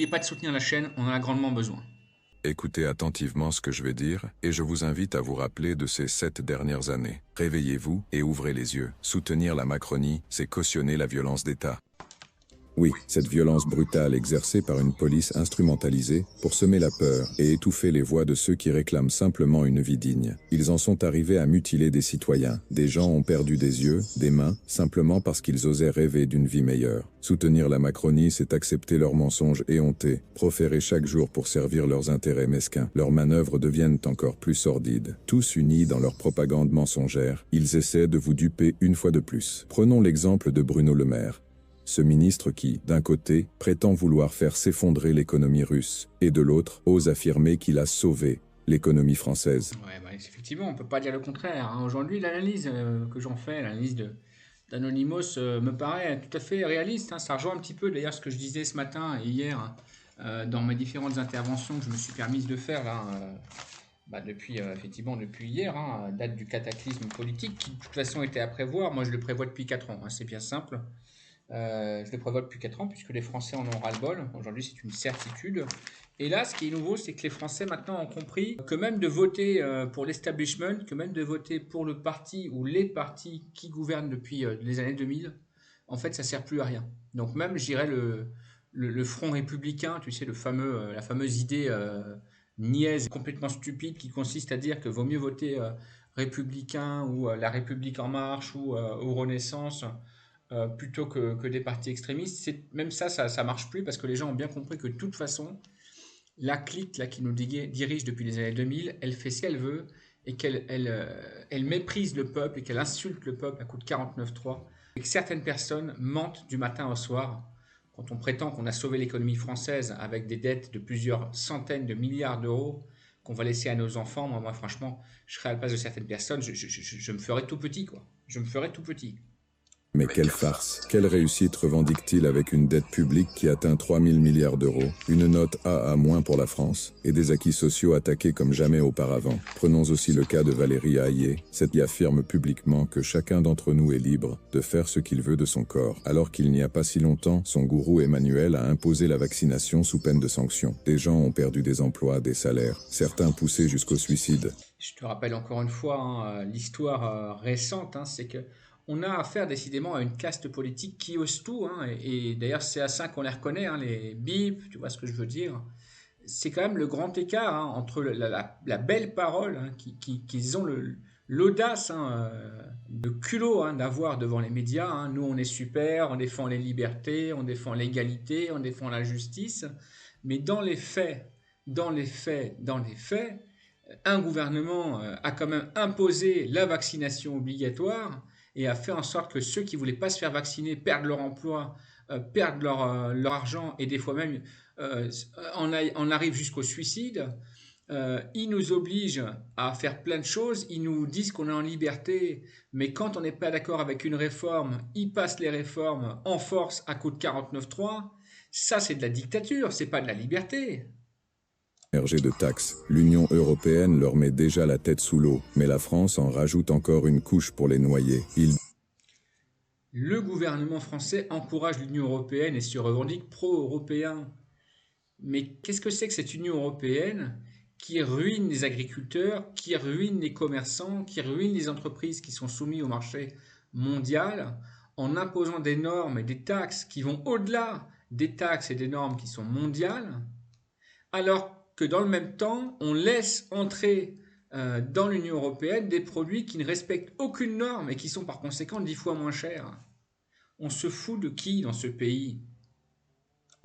n'oubliez pas de soutenir la chaîne, on en a grandement besoin. Écoutez attentivement ce que je vais dire, et je vous invite à vous rappeler de ces 7 dernières années. Réveillez-vous et ouvrez les yeux. Soutenir la Macronie, c'est cautionner la violence d'État. Oui, cette violence brutale exercée par une police instrumentalisée pour semer la peur et étouffer les voix de ceux qui réclament simplement une vie digne. Ils en sont arrivés à mutiler des citoyens. Des gens ont perdu des yeux, des mains, simplement parce qu'ils osaient rêver d'une vie meilleure. Soutenir la Macronie, c'est accepter leurs mensonges éhontés, proférés chaque jour pour servir leurs intérêts mesquins. Leurs manœuvres deviennent encore plus sordides. Tous unis dans leur propagande mensongère, ils essaient de vous duper une fois de plus. Prenons l'exemple de Bruno Le Maire. Ce ministre qui, d'un côté, prétend vouloir faire s'effondrer l'économie russe, et de l'autre, ose affirmer qu'il a sauvé l'économie française. Ouais, bah, effectivement, on ne peut pas dire le contraire, hein. Aujourd'hui, l'analyse que j'en fais, l'analyse d'Anonymous, me paraît tout à fait réaliste, hein. Ça rejoint un petit peu d'ailleurs ce que je disais ce matin et hier, hein, dans mes différentes interventions que je me suis permise de faire là, depuis, effectivement, depuis hier, hein, date du cataclysme politique qui de toute façon était à prévoir. Moi, je le prévois depuis 4 ans, hein, c'est bien simple. Je le prévois depuis 4 ans puisque les Français en ont ras-le-bol. Aujourd'hui, c'est une certitude. Et là, ce qui est nouveau, c'est que les Français maintenant ont compris que même de voter pour l'establishment, que même de voter pour le parti ou les partis qui gouvernent depuis les années 2000, en fait, ça ne sert plus à rien. Donc même, je dirais, le Front républicain, tu sais, la fameuse idée niaise, complètement stupide, qui consiste à dire que vaut mieux voter républicain ou La République en marche ou Renaissance plutôt que des partis extrémistes. Même ça marche plus parce que les gens ont bien compris que de toute façon, la clique là, qui nous dirige depuis les années 2000, elle fait ce qu'elle veut et elle méprise le peuple et qu'elle insulte le peuple à coup de 49.3 et que certaines personnes mentent du matin au soir. Quand on prétend qu'on a sauvé l'économie française avec des dettes de plusieurs centaines de milliards d'euros qu'on va laisser à nos enfants, moi franchement, je serais à la place de certaines personnes, je me ferais tout petit, quoi. Je me ferais tout petit. Mais quelle farce, quelle réussite revendique-t-il avec une dette publique qui atteint 3000 milliards d'euros, une note AA- pour la France, et des acquis sociaux attaqués comme jamais auparavant. Prenons aussi le cas de Valérie Hayé, cette qui affirme publiquement que chacun d'entre nous est libre de faire ce qu'il veut de son corps, alors qu'il n'y a pas si longtemps, son gourou Emmanuel a imposé la vaccination sous peine de sanction. Des gens ont perdu des emplois, des salaires, certains poussés jusqu'au suicide. Je te rappelle encore une fois, hein, l'histoire récente, hein, c'est que on a affaire décidément à une caste politique qui ose tout, hein, et d'ailleurs c'est à ça qu'on les reconnaît, hein, les BIP, tu vois ce que je veux dire. C'est quand même le grand écart, hein, entre la belle parole, hein, qu'ils ont l'audace, hein, le culot, hein, d'avoir devant les médias, hein. Nous on est super, on défend les libertés, on défend l'égalité, on défend la justice, mais dans les faits, un gouvernement a quand même imposé la vaccination obligatoire et a fait en sorte que ceux qui ne voulaient pas se faire vacciner perdent leur emploi, perdent leur argent et des fois même en arrivent jusqu'au suicide. Ils nous obligent à faire plein de choses, ils nous disent qu'on est en liberté, mais quand on n'est pas d'accord avec une réforme, ils passent les réformes en force à coup de 49.3. Ça, c'est de la dictature, c'est pas de la liberté. De taxes. L'Union européenne leur met déjà la tête sous l'eau, mais la France en rajoute encore une couche pour les noyer. Le gouvernement français encourage l'Union européenne et se revendique pro-européen. Mais qu'est-ce que c'est que cette Union européenne qui ruine les agriculteurs, qui ruine les commerçants, qui ruine les entreprises qui sont soumises au marché mondial en imposant des normes et des taxes qui vont au-delà des taxes et des normes qui sont mondiales, alors que dans le même temps, on laisse entrer dans l'Union européenne des produits qui ne respectent aucune norme et qui sont par conséquent 10 fois moins chers. On se fout de qui dans ce pays?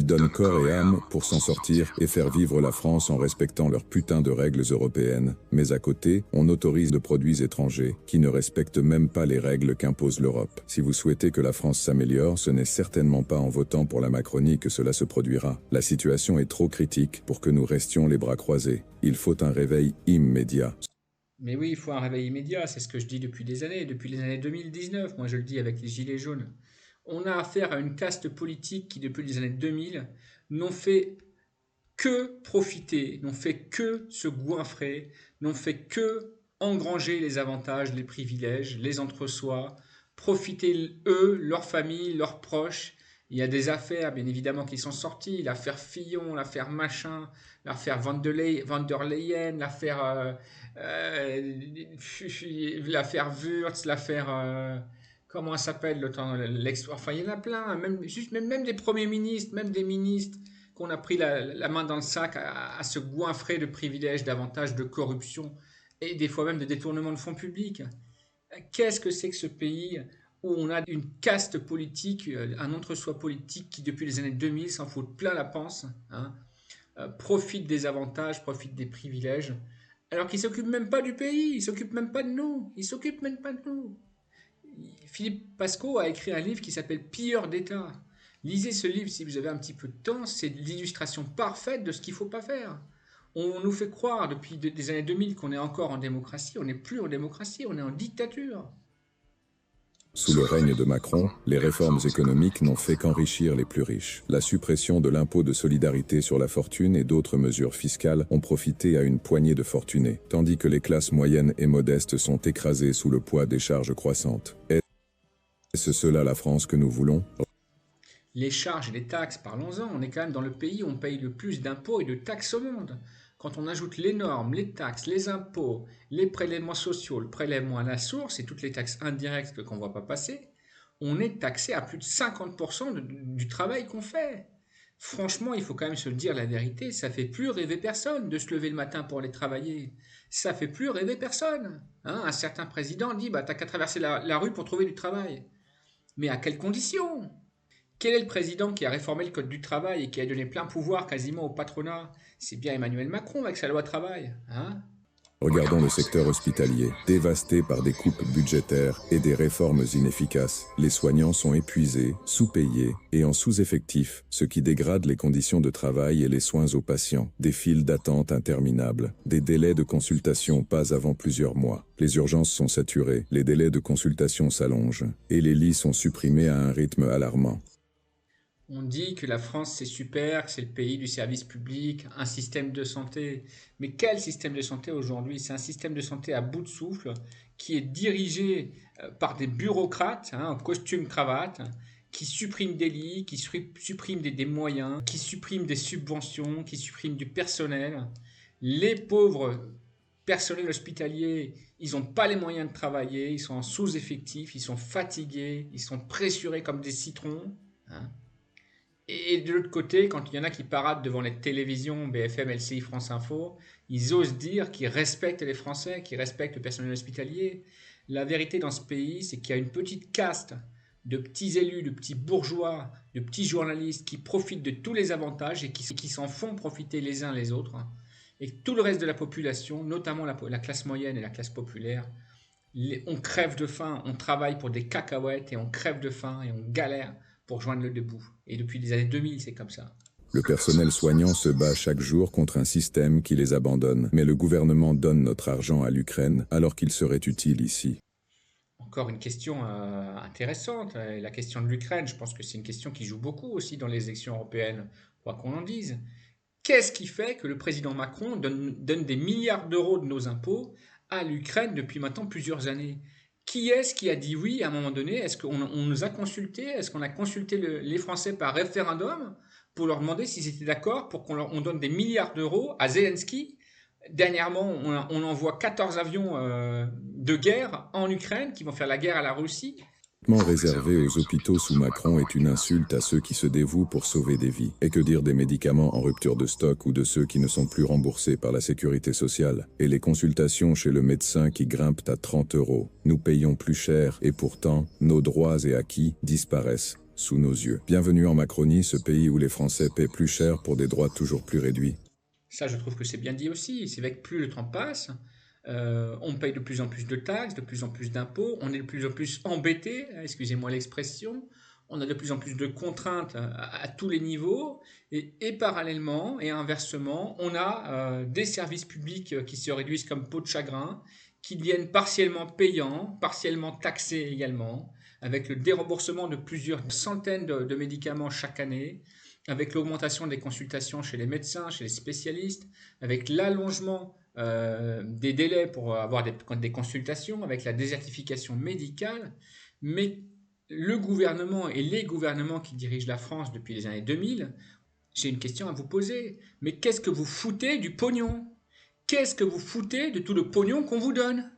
Ils donnent corps et âme pour s'en sortir et faire vivre la France en respectant leurs putains de règles européennes. Mais à côté, on autorise de produits étrangers qui ne respectent même pas les règles qu'impose l'Europe. Si vous souhaitez que la France s'améliore, ce n'est certainement pas en votant pour la Macronie que cela se produira. La situation est trop critique pour que nous restions les bras croisés. Il faut un réveil immédiat. Mais oui, il faut un réveil immédiat, c'est ce que je dis depuis les années 2019, moi je le dis avec les Gilets jaunes. On a affaire à une caste politique qui, depuis les années 2000, n'ont fait que profiter, n'ont fait que se goinfrer, n'ont fait que engranger les avantages, les privilèges, les entre-soi, profiter eux, leur famille, leurs proches, Il y a des affaires, bien évidemment, qui sont sorties. L'affaire Fillon, l'affaire Machin, l'affaire Van der Leyen, l'affaire Wurtz, comment ça s'appelle le temps, enfin, il y en a plein. Même des premiers ministres, même des ministres qu'on a pris la main dans le sac à se goinfrer de privilèges, d'avantages, de corruption et des fois même de détournement de fonds publics. Qu'est-ce que c'est que ce pays où on a une caste politique, un entre-soi politique qui, depuis les années 2000, s'en fout plein la panse, hein, profite des avantages, profite des privilèges, alors qu'il ne s'occupe même pas du pays, il ne s'occupe même pas de nous, il s'occupe même pas de nous. Philippe Pasco a écrit un livre qui s'appelle Pilleurs d'État. Lisez ce livre si vous avez un petit peu de temps, c'est l'illustration parfaite de ce qu'il ne faut pas faire. On nous fait croire depuis des années 2000 qu'on est encore en démocratie, on n'est plus en démocratie, on est en dictature. Sous le règne de Macron, les réformes économiques n'ont fait qu'enrichir les plus riches. La suppression de l'impôt de solidarité sur la fortune et d'autres mesures fiscales ont profité à une poignée de fortunés, tandis que les classes moyennes et modestes sont écrasées sous le poids des charges croissantes. Est-ce cela la France que nous voulons ? Les charges et les taxes, parlons-en, on est quand même dans le pays où on paye le plus d'impôts et de taxes au monde. Quand on ajoute les normes, les taxes, les impôts, les prélèvements sociaux, le prélèvement à la source et toutes les taxes indirectes qu'on ne voit pas passer, on est taxé à plus de 50% du travail qu'on fait. Franchement, il faut quand même se dire la vérité, ça fait plus rêver personne de se lever le matin pour aller travailler. Ça fait plus rêver personne. Hein, un certain président dit, bah t'as qu'à traverser la rue pour trouver du travail. Mais à quelles conditions? Quel est le président qui a réformé le Code du travail et qui a donné plein pouvoir quasiment au patronat? C'est bien Emmanuel Macron avec sa loi travail. Hein. Regardons le secteur hospitalier, dévasté par des coupes budgétaires et des réformes inefficaces. Les soignants sont épuisés, sous-payés et en sous-effectif, ce qui dégrade les conditions de travail et les soins aux patients. Des files d'attente interminables, des délais de consultation pas avant plusieurs mois. Les urgences sont saturées, les délais de consultation s'allongent et les lits sont supprimés à un rythme alarmant. On dit que la France c'est super, que c'est le pays du service public, un système de santé. Mais quel système de santé aujourd'hui? C'est un système de santé à bout de souffle qui est dirigé par des bureaucrates en costume cravate qui suppriment des lits, qui suppriment des moyens, qui suppriment des subventions, qui suppriment du personnel. Les pauvres personnels hospitaliers, ils n'ont pas les moyens de travailler, ils sont en sous-effectif, ils sont fatigués, ils sont pressurés comme des citrons. Hein. Et de l'autre côté, quand il y en a qui paradent devant les télévisions, BFM, LCI, France Info, ils osent dire qu'ils respectent les Français, qu'ils respectent le personnel hospitalier. La vérité dans ce pays, c'est qu'il y a une petite caste de petits élus, de petits bourgeois, de petits journalistes qui profitent de tous les avantages et qui s'en font profiter les uns les autres. Et tout le reste de la population, notamment la classe moyenne et la classe populaire, on crève de faim, on travaille pour des cacahuètes et on crève de faim et on galère pour joindre le debout. Et depuis les années 2000, c'est comme ça. Le personnel soignant se bat chaque jour contre un système qui les abandonne. Mais le gouvernement donne notre argent à l'Ukraine alors qu'il serait utile ici. Encore une question intéressante. La question de l'Ukraine, je pense que c'est une question qui joue beaucoup aussi dans les élections européennes, quoi qu'on en dise. Qu'est-ce qui fait que le président Macron donne des milliards d'euros de nos impôts à l'Ukraine depuis maintenant plusieurs années? Qui est-ce qui a dit oui à un moment donné? Est-ce qu'on nous a consultés? Est-ce qu'on a consulté les Français par référendum pour leur demander s'ils étaient d'accord pour on donne des milliards d'euros à Zelensky? Dernièrement, on envoie 14 avions de guerre en Ukraine qui vont faire la guerre à la Russie. Réservé aux hôpitaux sous Macron est une insulte à ceux qui se dévouent pour sauver des vies. Et que dire des médicaments en rupture de stock ou de ceux qui ne sont plus remboursés par la sécurité sociale? Et les consultations chez le médecin qui grimpent à 30 €. Nous payons plus cher et pourtant, nos droits et acquis disparaissent sous nos yeux. Bienvenue en Macronie, ce pays où les Français paient plus cher pour des droits toujours plus réduits. Ça, je trouve que c'est bien dit aussi. C'est vrai que plus le temps passe, on paye de plus en plus de taxes, de plus en plus d'impôts, on est de plus en plus embêté, excusez-moi l'expression, on a de plus en plus de contraintes à tous les niveaux, et parallèlement et inversement, on a des services publics qui se réduisent comme peau de chagrin, qui deviennent partiellement payants, partiellement taxés également, avec le déremboursement de plusieurs centaines de médicaments chaque année, avec l'augmentation des consultations chez les médecins, chez les spécialistes, avec l'allongement des délais pour avoir des consultations, avec la désertification médicale. Mais le gouvernement et les gouvernements qui dirigent la France depuis les années 2000, j'ai une question à vous poser. Mais qu'est-ce que vous foutez du pognon? Qu'est-ce que vous foutez de tout le pognon qu'on vous donne?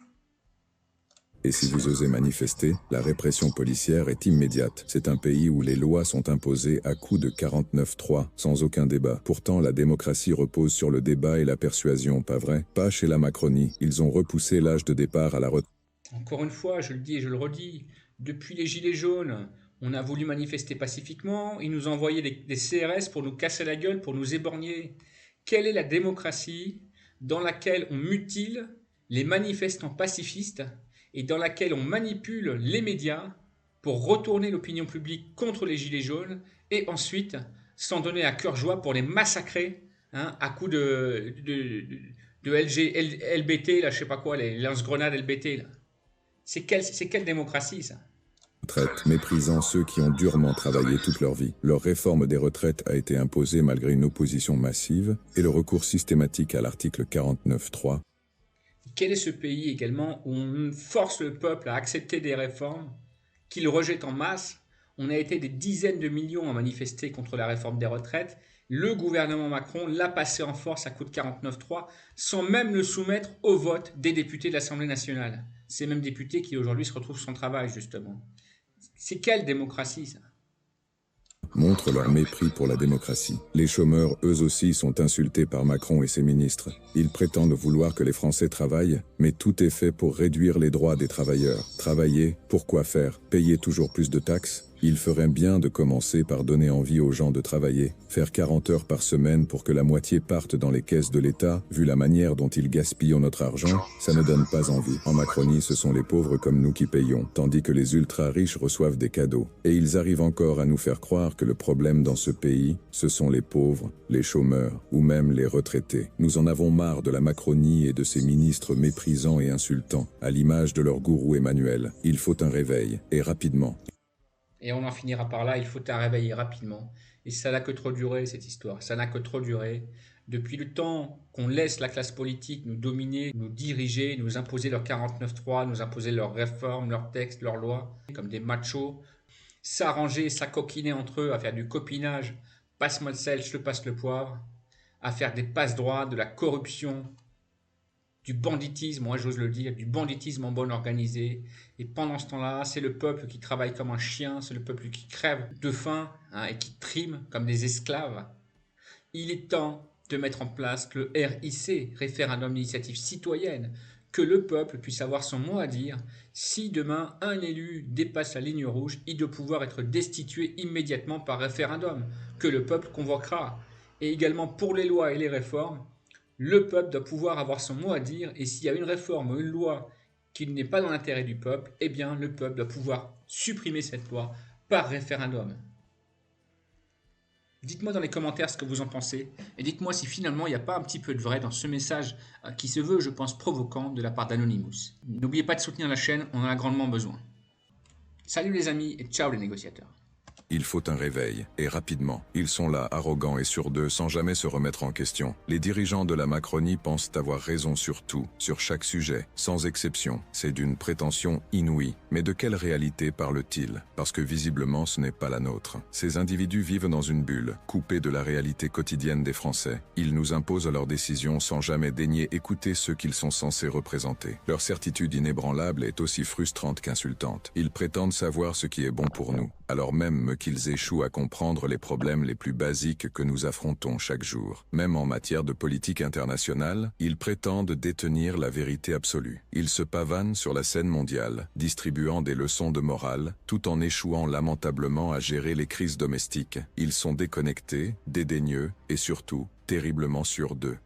Et si vous osez manifester, la répression policière est immédiate. C'est un pays où les lois sont imposées à coups de 49-3, sans aucun débat. Pourtant, la démocratie repose sur le débat et la persuasion, pas vrai? Pas chez la Macronie. Ils ont repoussé l'âge de départ à la retraite. Encore une fois, je le dis et je le redis, depuis les Gilets jaunes, on a voulu manifester pacifiquement, ils nous envoyaient des CRS pour nous casser la gueule, pour nous éborgner. Quelle est la démocratie dans laquelle on mutile les manifestants pacifistes et dans laquelle on manipule les médias pour retourner l'opinion publique contre les Gilets jaunes et ensuite s'en donner à cœur joie pour les massacrer, hein, à coups de LBT, là, je sais pas quoi, les lance-grenades LBT. Là. C'est quelle démocratie, ça? Méprisant ceux qui ont durement travaillé toute leur vie. Leur réforme des retraites a été imposée malgré une opposition massive et le recours systématique à l'article 49.3. Quel est ce pays également où on force le peuple à accepter des réformes qu'il rejette en masse? On a été des dizaines de millions à manifester contre la réforme des retraites. Le gouvernement Macron l'a passé en force à coup de 49.3 sans même le soumettre au vote des députés de l'Assemblée nationale. Ces mêmes députés qui aujourd'hui se retrouvent sans travail, justement. C'est quelle démocratie, ça? Montrent leur mépris pour la démocratie. Les chômeurs, eux aussi, sont insultés par Macron et ses ministres. Ils prétendent vouloir que les Français travaillent, mais tout est fait pour réduire les droits des travailleurs. Travailler, pourquoi faire? Payer toujours plus de taxes? Il ferait bien de commencer par donner envie aux gens de travailler, faire 40 heures par semaine pour que la moitié parte dans les caisses de l'État, vu la manière dont ils gaspillent notre argent, ça ne donne pas envie. En Macronie, ce sont les pauvres comme nous qui payons, tandis que les ultra-riches reçoivent des cadeaux. Et ils arrivent encore à nous faire croire que le problème dans ce pays, ce sont les pauvres, les chômeurs, ou même les retraités. Nous en avons marre de la Macronie et de ses ministres méprisants et insultants, à l'image de leur gourou Emmanuel. Il faut un réveil, et rapidement. Et on en finira par là, il faut un réveil rapidement. Et ça n'a que trop duré, cette histoire. Ça n'a que trop duré. Depuis le temps qu'on laisse la classe politique nous dominer, nous diriger, nous imposer leurs 49.3, nous imposer leurs réformes, leurs textes, leurs lois, comme des machos, s'arranger, s'acoquiner entre eux, à faire du copinage, passe-moi le sel, je te passe le poivre, à faire des passe-droits, de la corruption, du banditisme, moi j'ose le dire, du banditisme en bonne organisée. Et pendant ce temps-là, c'est le peuple qui travaille comme un chien, c'est le peuple qui crève de faim, hein, et qui trime comme des esclaves. Il est temps de mettre en place le RIC, référendum d'initiative citoyenne, que le peuple puisse avoir son mot à dire. Si demain un élu dépasse la ligne rouge, il doit pouvoir être destitué immédiatement par référendum, que le peuple convoquera. Et également pour les lois et les réformes, le peuple doit pouvoir avoir son mot à dire, et s'il y a une réforme ou une loi qui n'est pas dans l'intérêt du peuple, eh bien le peuple doit pouvoir supprimer cette loi par référendum. Dites-moi dans les commentaires ce que vous en pensez, et dites-moi si finalement il n'y a pas un petit peu de vrai dans ce message qui se veut, je pense, provoquant de la part d'Anonymous. N'oubliez pas de soutenir la chaîne, on en a grandement besoin. Salut les amis, et ciao les négociateurs. Il faut un réveil, et rapidement. Ils sont là, arrogants et sûrs d'eux, sans jamais se remettre en question. Les dirigeants de la Macronie pensent avoir raison sur tout, sur chaque sujet, sans exception. C'est d'une prétention inouïe. Mais de quelle réalité parlent-ils? Parce que visiblement ce n'est pas la nôtre. Ces individus vivent dans une bulle, coupés de la réalité quotidienne des Français. Ils nous imposent leurs décisions sans jamais daigner écouter ceux qu'ils sont censés représenter. Leur certitude inébranlable est aussi frustrante qu'insultante. Ils prétendent savoir ce qui est bon pour nous, alors même qu'ils échouent à comprendre les problèmes les plus basiques que nous affrontons chaque jour. Même en matière de politique internationale, ils prétendent détenir la vérité absolue. Ils se pavanent sur la scène mondiale, distribuant des leçons de morale, tout en échouant lamentablement à gérer les crises domestiques. Ils sont déconnectés, dédaigneux et surtout, terriblement sûrs d'eux.